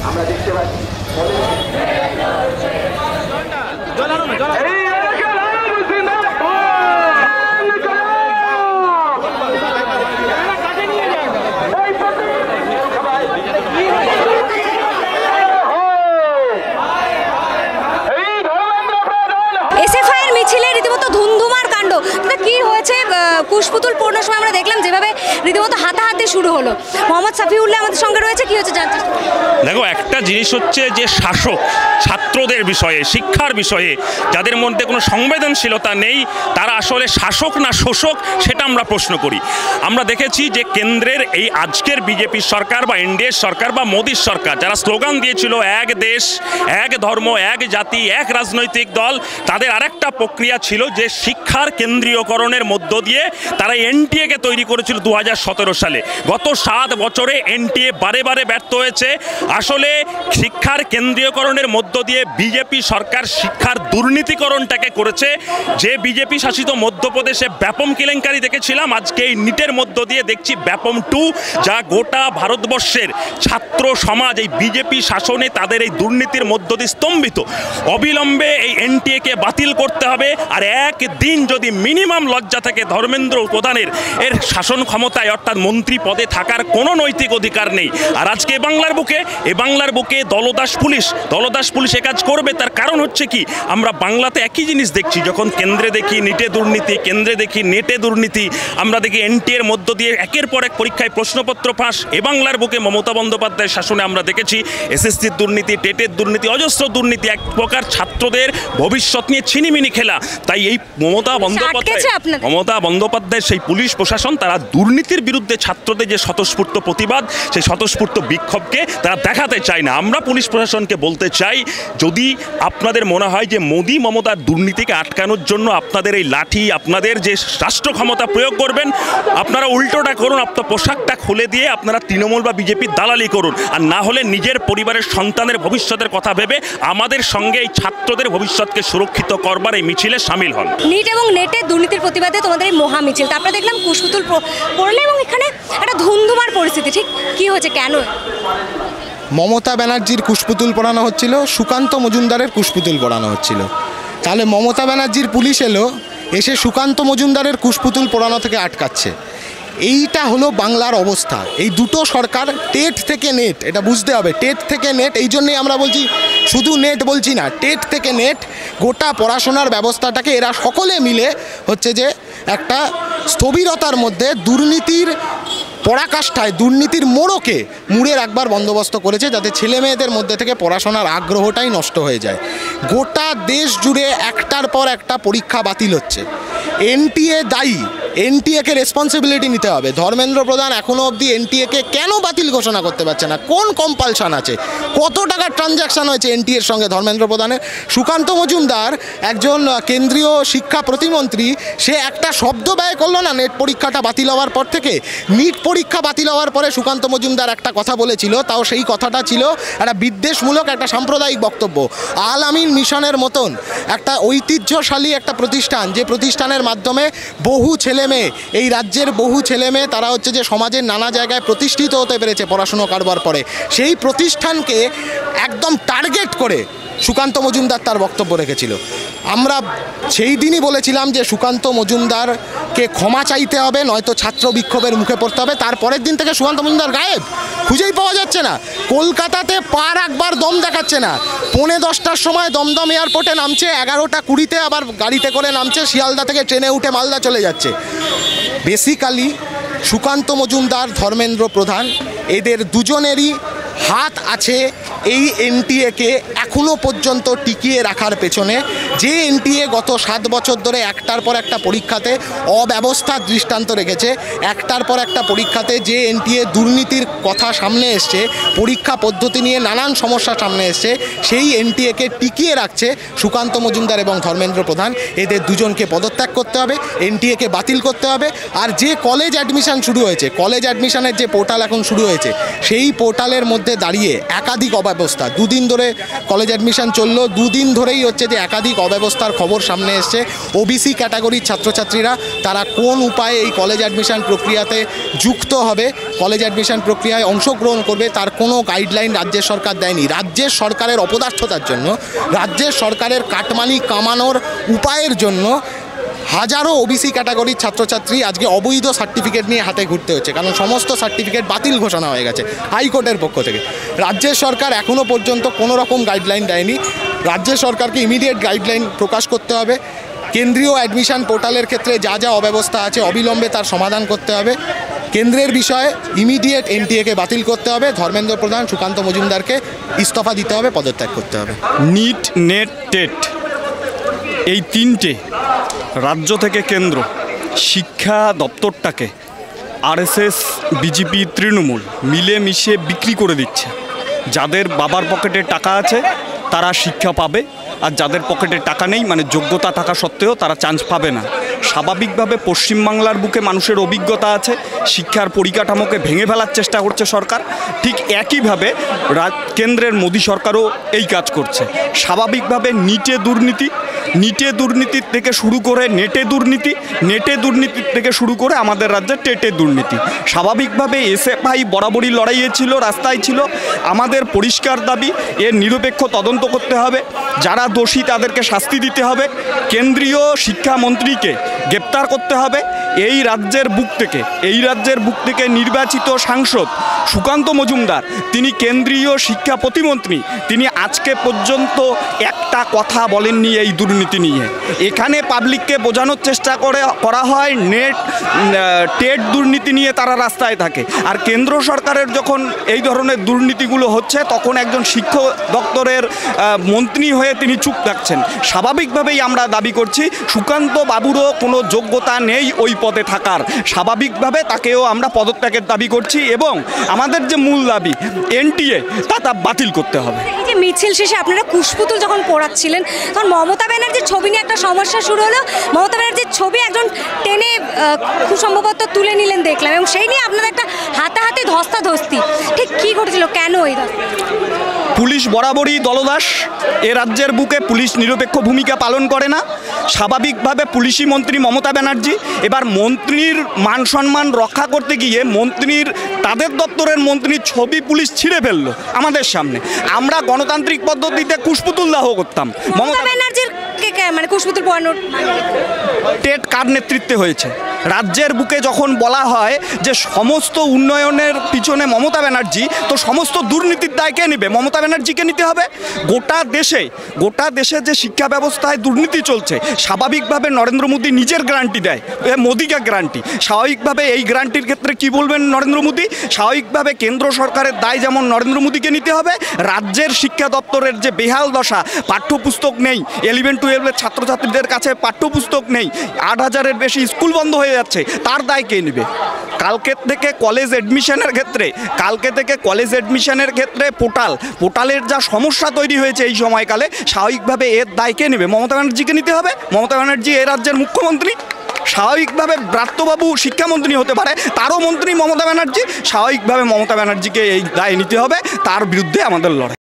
আমরা দেখতে পাচ্ছি কি হয়েছে কুশপুতুল পড়ানোর সময় আমরা দেখলাম যেভাবে রীতিমতো হাতাহাতি শুরু হলো। মোহাম্মদ সাফিউল্লাহ আমাদের সঙ্গে রয়েছে, কি হচ্ছে জানতে। দেখো, একটা জিনিস হচ্ছে যে শাসক ছাত্রদের বিষয়ে, শিক্ষার বিষয়ে যাদের মধ্যে কোনো সংবেদনশীলতা নেই, তারা আসলে শাসক না শোষক সেটা আমরা প্রশ্ন করি। আমরা দেখেছি যে কেন্দ্রের এই আজকের বিজেপি সরকার বা এনডিএ সরকার বা মোদির সরকার, যারা স্লোগান দিয়েছিল এক দেশ এক ধর্ম এক জাতি এক রাজনৈতিক দল, তাদের আরেকটা প্রক্রিয়া ছিল যে শিক্ষার কেন্দ্রীয়করণের মধ্য দিয়ে তারা এনটিএকে তৈরি করেছিল 2017 সালে। গত 7 বছরে এনটিএ বারে বারে ব্যর্থ হয়েছে। আসলে শিক্ষার কেন্দ্রীয়করণের মধ্য দিয়ে বিজেপি সরকার শিক্ষার দুর্নীতিকরণটাকে করেছে। যে বিজেপি শাসিত মধ্যপ্রদেশে ব্যাপম কেলেঙ্কারি দেখেছিলাম, আজকে এই নিটের মধ্য দিয়ে দেখছি ব্যাপম 2, যা গোটা ভারতবর্ষের ছাত্র সমাজ এই বিজেপি শাসনে তাদের এই দুর্নীতির মধ্য দিয়ে স্তম্ভিত। অবিলম্বে এই এনটিএকে বাতিল করতে হবে। আর একদিন যদি মিনিমাম লজ্জা থেকে ধর্মেন্দ্র প্রধানের এর শাসন ক্ষমতায় অর্থাৎ মন্ত্রী পদে থাকার কোনো নৈতিক অধিকার নেই। আর আজকে এ বাংলার বুকে দলদাস পুলিশ এ কাজ করবে। তার কারণ হচ্ছে কি, আমরা বাংলাতে একই জিনিস দেখছি, যখন কেন্দ্রে দেখি নিটে দুর্নীতি, কেন্দ্রে দেখি নেটে দুর্নীতি, আমরা দেখি এনটিএর মধ্য দিয়ে একের পর এক পরীক্ষায় প্রশ্নপত্র ফাঁস। এ বাংলার বুকে মমতা বন্দ্যোপাধ্যায়ের শাসনে আমরা দেখেছি এসএসসির দুর্নীতি, টেটের দুর্নীতি, অজস্র দুর্নীতি, এক প্রকার ছাত্রদের ভবিষ্যৎ নিয়ে ছিনিমিনি খেলা। তাই এই মমতা বন্দ্যোপাধ্যায়ের সেই পুলিশ প্রশাসন, তারা দুর্নীতির বিরুদ্ধে ছাত্রদের যে স্বতঃস্ফূর্ত প্রতিবাদ, সেই স্বতঃস্ফূর্ত বিক্ষোভকে তারা দেখাতে চায় না। আমরা পুলিশ প্রশাসনকে বলতে চাই, যদি আপনাদের মনে হয় যে মোদি মমতার দুর্নীতিকে আটকানোর জন্য আপনাদের এই লাঠি, আপনাদের যে রাষ্ট্র ক্ষমতা প্রয়োগ করবেন, আপনারা উল্টোটা করুন, আপনার পোশাকটা খুলে দিয়ে আপনারা তৃণমূল বা বিজেপির দালালি করুন। আর না হলে নিজের পরিবারের সন্তানের ভবিষ্যতের কথা ভেবে আমাদের সঙ্গে এই ছাত্রদের ভবিষ্যৎকে সুরক্ষিত করবার এই মিছিলে সামিল হন। নিট এবং নেটের দুর্নীতির প্রতিবাদে তোমাদের এই মহা মিছিল, তারপরে দেখলাম কুশপুতুল পড়লে এবং এখানে একটা ধুন্ধুমার পরিস্থিতি, ঠিক কি হচ্ছে, কেন? মমতা ব্যানার্জির কুশপুতুল পড়ানো হচ্ছিল, সুকান্ত মজুমদারের কুশপুতুল পড়ানো হচ্ছিল। তাহলে মমতা ব্যানার্জির পুলিশ এসে সুকান্ত মজুমদারের কুশপুতুল পড়ানো থেকে আটকাচ্ছে। এইটা হলো বাংলার অবস্থা। এই দুটো সরকার, টেট থেকে নেট, এটা বুঝতে হবে, টেট থেকে নেট। এই জন্যই আমরা বলছি, শুধু নেট বলছি না, টেট থেকে নেট, গোটা পড়াশোনার ব্যবস্থাটাকে এরা সকলে মিলে হচ্ছে যে একটা স্থবিরতার মধ্যে দুর্নীতির পরাকাষ্ঠায়, দুর্নীতির মুড়ে রাখবার বন্দোবস্ত করেছে, যাতে ছেলে মেয়েদের মধ্যে থেকে পড়াশোনার আগ্রহটাই নষ্ট হয়ে যায়। গোটা দেশ জুড়ে একটার পর একটা পরীক্ষা বাতিল হচ্ছে। এনটিএ দায়ী, এনটিএকে রেসপন্সিবিলিটি নিতে হবে। ধর্মেন্দ্র প্রধান এখনও অবধি এনটিএকে কেন বাতিল ঘোষণা করতে পারছে না? কোন কম্পালশন আছে? কত টাকার ট্রানজ্যাকশন হয়েছে এনটিএর সঙ্গে ধর্মেন্দ্র প্রধানের? সুকান্ত মজুমদার একজন কেন্দ্রীয় শিক্ষা প্রতিমন্ত্রী, সে একটা শব্দ ব্যয় করলো না নেট পরীক্ষাটা বাতিল হওয়ার পর থেকে। নিট পরীক্ষা বাতিল হওয়ার পরে সুকান্ত মজুমদার একটা কথা বলেছিল, তাও সেই কথাটা ছিল একটা বিদ্বেষমূলক, একটা সাম্প্রদায়িক বক্তব্য। আল আমিন মিশনের মতন একটা ঐতিহ্যশালী একটা প্রতিষ্ঠান, যে প্রতিষ্ঠানের মাধ্যমে বহু ছেলে মেয়ে, এই রাজ্যের বহু ছেলে মেয়ে, তারা হচ্ছে যে সমাজের নানা জায়গায় প্রতিষ্ঠিত হতে পেরেছে পড়াশুনো করবার পরে, সেই প্রতিষ্ঠানকে একদম টার্গেট করে সুকান্ত মজুমদার তার বক্তব্য রেখেছিল। আমরা সেই দিনই বলেছিলাম যে সুকান্ত মজুমদারকে ক্ষমা চাইতে হবে, নয়তো ছাত্র বিক্ষোভের মুখে পড়তে হবে। তারপরের দিন থেকে সুকান্ত মজুমদার গায়েব, খুঁজেই পাওয়া যাচ্ছে না। কলকাতাতে পা রাখবার দম দেখাচ্ছে না। 10:45টার সময় দমদম এয়ারপোর্টে নামছে, 11:20-তে আবার গাড়িতে করে নামছে, শিয়ালদা থেকে ট্রেনে উঠে মালদা চলে যাচ্ছে। বেসিক্যালি সুকান্ত মজুমদার, ধর্মেন্দ্র প্রধান, এদের দুজনেরই হাত আছে এই এনটিএকে এখনও পর্যন্ত টিকিয়ে রাখার পেছনে। যে এনটিএ গত 7 বছর ধরে একটার পর একটা পরীক্ষাতে অব্যবস্থার দৃষ্টান্ত রেখেছে, একটার পর একটা পরীক্ষাতে যে এনটিএ দুর্নীতির কথা সামনে এসছে, পরীক্ষা পদ্ধতি নিয়ে নানান সমস্যা সামনে এসছে, সেই এনটিএকে টিকিয়ে রাখছে সুকান্ত মজুমদার এবং ধর্মেন্দ্র প্রধান। এদের দুজনকে পদত্যাগ করতে হবে, এনটিএকে বাতিল করতে হবে। আর যে কলেজ অ্যাডমিশন শুরু হয়েছে, কলেজ অ্যাডমিশনের যে পোর্টাল এখন শুরু হয়েছে, সেই পোর্টালের মধ্যে দাঁড়িয়ে একাধিক অব্যবস্থা। দুদিন ধরে কলেজ অ্যাডমিশন চললো, দুদিন ধরেই হচ্ছে যে একাধিক অব্যবস্থার খবর সামনে এসছে। ওবিসি ক্যাটাগরির ছাত্রছাত্রীরা তারা কোন উপায়ে এই কলেজ অ্যাডমিশন প্রক্রিয়াতে যুক্ত হবে, কলেজ অ্যাডমিশন প্রক্রিয়ায় অংশগ্রহণ করবে, তার কোনো গাইডলাইন রাজ্যের সরকার দেয়নি। রাজ্যের সরকারের অপদার্থতার জন্য, রাজ্যের সরকারের কাটমানি কামানোর উপায়ের জন্য হাজারো ওবিসি ক্যাটাগরির ছাত্রছাত্রী আজকে অবৈধ সার্টিফিকেট নিয়ে হাতে ঘুরতে হচ্ছে, কারণ সমস্ত সার্টিফিকেট বাতিল ঘোষণা হয়ে গেছে হাইকোর্টের পক্ষ থেকে। রাজ্যের সরকার এখনও পর্যন্ত কোনো রকম গাইডলাইন দেয়নি। রাজ্যের সরকারকে ইমিডিয়েট গাইডলাইন প্রকাশ করতে হবে। কেন্দ্রীয় অ্যাডমিশন পোর্টালের ক্ষেত্রে যা যা অব্যবস্থা আছে অবিলম্বে তার সমাধান করতে হবে। কেন্দ্রের বিষয়ে ইমিডিয়েট এনটিএকে বাতিল করতে হবে। ধর্মেন্দ্র প্রধান, সুকান্ত মজুমদারকে ইস্তফা দিতে হবে, পদত্যাগ করতে হবে। নিট, নেট, টেট এই তিনটে রাজ্য থেকে কেন্দ্র শিক্ষা দপ্তরটাকে আরএসএস, বিজেপি, তৃণমূল মিলেমিশে বিক্রি করে দিচ্ছে। যাদের বাবার পকেটে টাকা আছে তারা শিক্ষা পাবে, আর যাদের পকেটে টাকা নেই, মানে যোগ্যতা থাকা সত্ত্বেও তারা চান্স পাবে না। স্বাভাবিকভাবে পশ্চিমবাংলার বুকে মানুষের অভিজ্ঞতা আছে, শিক্ষার পরিকাঠামোকে ভেঙে ফেলার চেষ্টা করছে সরকার। ঠিক একইভাবে কেন্দ্রের মোদী সরকারও এই কাজ করছে। স্বাভাবিকভাবে নিটে দুর্নীতির থেকে শুরু করে নেটে দুর্নীতির থেকে শুরু করে আমাদের রাজ্যে টেটে দুর্নীতি। স্বাভাবিকভাবে এসএফআই বরাবরই লড়াইয়ে ছিল, রাস্তায় ছিল। আমাদের পরিষ্কার দাবি, এর নিরপেক্ষ তদন্ত করতে হবে, যারা দোষী তাদেরকে শাস্তি দিতে হবে, কেন্দ্রীয় শিক্ষামন্ত্রীকে গ্রেপ্তার করতে হবে। এই রাজ্যের বুক থেকে নির্বাচিত সাংসদ সুকান্ত মজুমদার, তিনি কেন্দ্রীয় শিক্ষা প্রতিমন্ত্রী, তিনি আজকে পর্যন্ত একটা কথা বলেননি এই দুর্নীতি নিয়ে। এখানে পাবলিককে বোঝানোর চেষ্টা করা হয় নেট টেট দুর্নীতি নিয়ে তারা রাস্তায় থাকে, আর কেন্দ্র সরকারের যখন এই ধরনের দুর্নীতিগুলো হচ্ছে তখন একজন শিক্ষা দপ্তরের মন্ত্রী হয়ে তিনি চুপ থাকছেন। স্বাভাবিকভাবেই আমরা দাবি করছি সুকান্ত বাবুরও কোনো যোগ্যতা নেই ওই পদে থাকার। স্বাভাবিকভাবে তাকেও আমরা পদত্যাগের দাবি করছি, এবং আমাদের যে মূল দাবি এনটিএ তা বাতিল করতে হবে। এই যে মিছিল শেষে আপনারা কুশপুতুল যখন পোড়াচ্ছিলেন তখন মমতা ব্যানার্জির ছবি নিয়ে একটা সমস্যা শুরু হলো। মমতা ব্যানার্জির ছবি একজন টেনে খুব সম্ভবত তুলে নিলেন দেখলাম, এবং সেই নিয়ে আপনাদের একটা হাতাহাতি ধস্তাধস্তি, ঠিক কী ঘটেছিল, কেন এই পুলিশ বরাবরই দলদাস। এ রাজ্যের বুকে পুলিশ নিরপেক্ষ ভূমিকা পালন করে না। স্বাভাবিকভাবে পুলিশি মন্ত্রী মমতা ব্যানার্জি এবার মন্ত্রীর মান সম্মান রক্ষা করতে গিয়ে তাদের দপ্তরের মন্ত্রীর ছবি পুলিশ ছিঁড়ে ফেললো আমাদের সামনে। আমরা গণতান্ত্রিক পদ্ধতিতে কুশপুতুল দাহ করতাম। মমতা ব্যানার্জির মানে কুশপুতুল পোড়ানোর টেট কার নেতৃত্বে হয়েছে? রাজ্যের বুকে যখন বলা হয় যে সমস্ত উন্নয়নের পিছনে মমতা ব্যানার্জি, তো সমস্ত দুর্নীতির দায় কে নেবে? মমতা ব্যানার্জিকে নিতে হবে। গোটা দেশে যে শিক্ষা ব্যবস্থায় দুর্নীতি চলছে, স্বাভাবিকভাবে নরেন্দ্র মোদী নিজের গ্যারান্টি দেয়, মোদিকে গ্যারান্টি। স্বাভাবিকভাবে এই গ্যারান্টির ক্ষেত্রে কি বলবেন নরেন্দ্র মোদী? স্বাভাবিকভাবে কেন্দ্র সরকারের দায় যেমন নরেন্দ্র মোদীকে নিতে হবে, রাজ্যের শিক্ষা দপ্তরের যে বেহাল দশা, পাঠ্যপুস্তক নেই, 11-12 ছাত্রছাত্রীদের কাছে পাঠ্যপুস্তক নেই, 8,000-এর বেশি স্কুল বন্ধ হয়ে যাচ্ছে, তার দায় কে নেবে? কালকে থেকে কলেজ অ্যাডমিশনের ক্ষেত্রে পোর্টালের যা সমস্যা তৈরি হয়েছে এই সময়কালে, স্বাভাবিকভাবে এর দায় কে নেবে? মমতা ব্যানার্জিকে নিতে হবে। মমতা ব্যানার্জি এ রাজ্যের মুখ্যমন্ত্রী। স্বাভাবিকভাবে ব্রাত্যবাবু শিক্ষামন্ত্রী হতে পারে, তারও মন্ত্রী মমতা ব্যানার্জি। স্বাভাবিকভাবে মমতা ব্যানার্জিকে এই দায় নিতে হবে, তার বিরুদ্ধে আমাদের লড়াই।